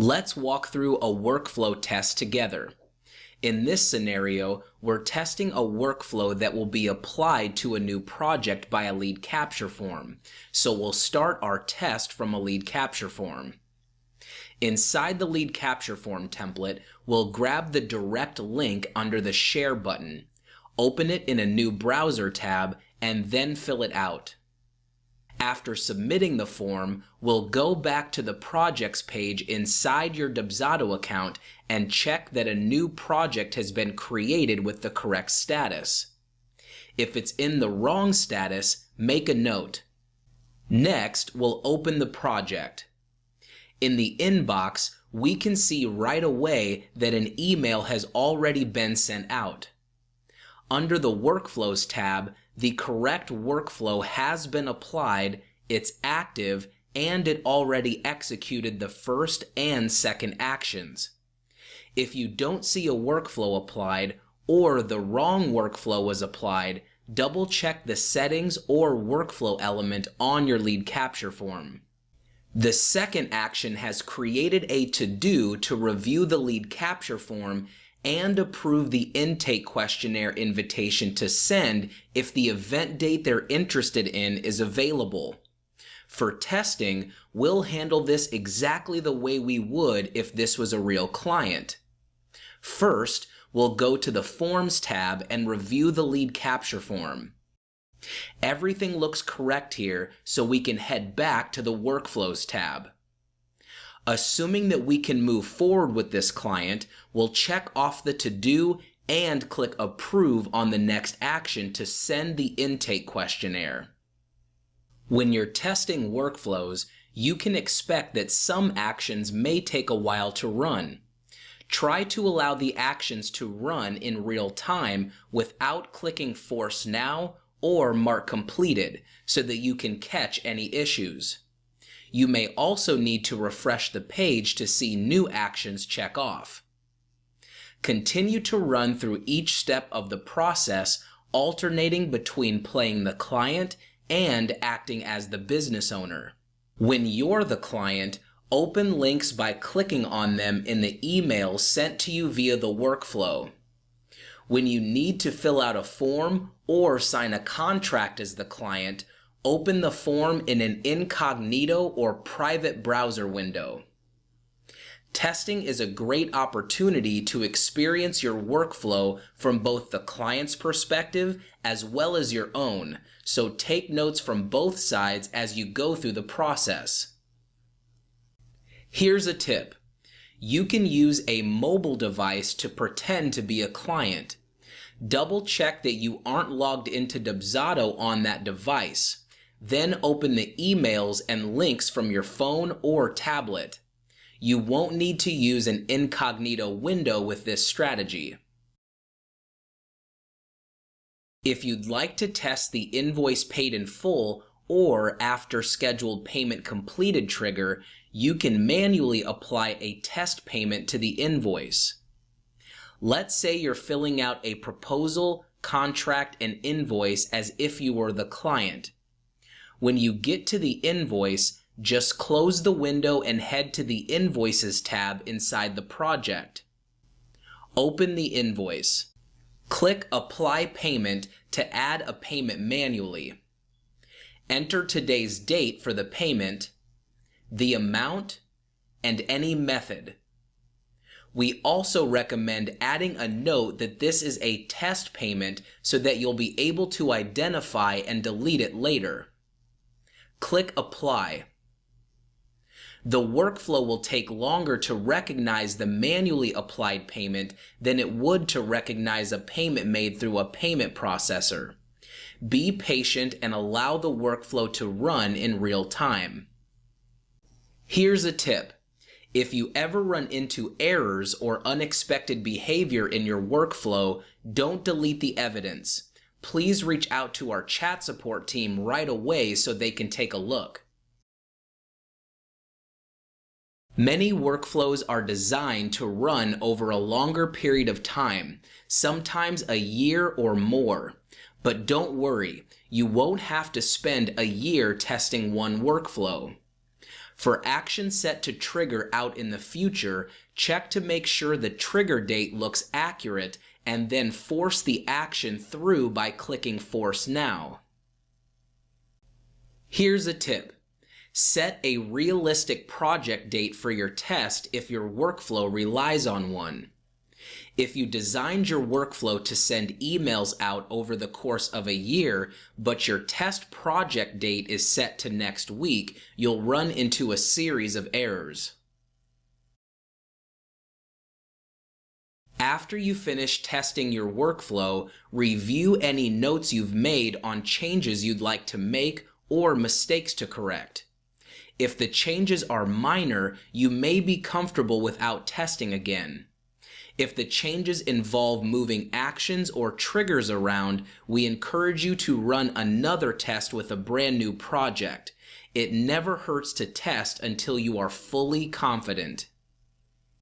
Let's walk through a workflow test together. In this scenario, we're testing a workflow that will be applied to a new project by a lead capture form. So we'll start our test from a lead capture form. Inside the lead capture form template, we'll grab the direct link under the Share button, open it in a new browser tab, and then fill it out. After submitting the form, we'll go back to the projects page inside your Dubsado account and check that a new project has been created with the correct status. If it's in the wrong status, make a note. Next, we'll open the project. In the inbox, we can see right away that an email has already been sent out. Under the Workflows tab, the correct workflow has been applied, it's active, and it already executed the first and second actions. If you don't see a workflow applied or the wrong workflow was applied, double check the settings or workflow element on your lead capture form. The second action has created a to-do to review the lead capture form and approve the intake questionnaire invitation to send if the event date they're interested in is available. For testing, we'll handle this exactly the way we would if this was a real client. First, we'll go to the Forms tab and review the lead capture form. Everything looks correct here, so we can head back to the Workflows tab. Assuming that we can move forward with this client, we'll check off the to-do and click Approve on the next action to send the intake questionnaire. When you're testing workflows, you can expect that some actions may take a while to run. Try to allow the actions to run in real time without clicking Force Now or Mark Completed so that you can catch any issues. You may also need to refresh the page to see new actions check off. Continue to run through each step of the process, alternating between playing the client and acting as the business owner. When you're the client, open links by clicking on them in the email sent to you via the workflow. When you need to fill out a form or sign a contract as the client, open the form in an incognito or private browser window. Testing is a great opportunity to experience your workflow from both the client's perspective as well as your own, so take notes from both sides as you go through the process. Here's a tip. You can use a mobile device to pretend to be a client. Double check that you aren't logged into Dubsado on that device. Then open the emails and links from your phone or tablet. You won't need to use an incognito window with this strategy. If you'd like to test the invoice paid in full or after scheduled payment completed trigger, you can manually apply a test payment to the invoice. Let's say you're filling out a proposal, contract, and invoice as if you were the client. When you get to the invoice, just close the window and head to the Invoices tab inside the project. Open the invoice. Click Apply Payment to add a payment manually. Enter today's date for the payment, the amount, and any method. We also recommend adding a note that this is a test payment so that you'll be able to identify and delete it later. Click Apply. The workflow will take longer to recognize the manually applied payment than it would to recognize a payment made through a payment processor. Be patient and allow the workflow to run in real time. Here's a tip. If you ever run into errors or unexpected behavior in your workflow, don't delete the evidence. Please reach out to our chat support team right away so they can take a look. Many workflows are designed to run over a longer period of time, sometimes a year or more. But don't worry, you won't have to spend a year testing one workflow. For action set to trigger out in the future, check to make sure the trigger date looks accurate and then force the action through by clicking Force Now. Here's a tip. Set a realistic project date for your test if your workflow relies on one. If you designed your workflow to send emails out over the course of a year, but your test project date is set to next week, you'll run into a series of errors. After you finish testing your workflow, review any notes you've made on changes you'd like to make or mistakes to correct. If the changes are minor, you may be comfortable without testing again. If the changes involve moving actions or triggers around, we encourage you to run another test with a brand new project. It never hurts to test until you are fully confident.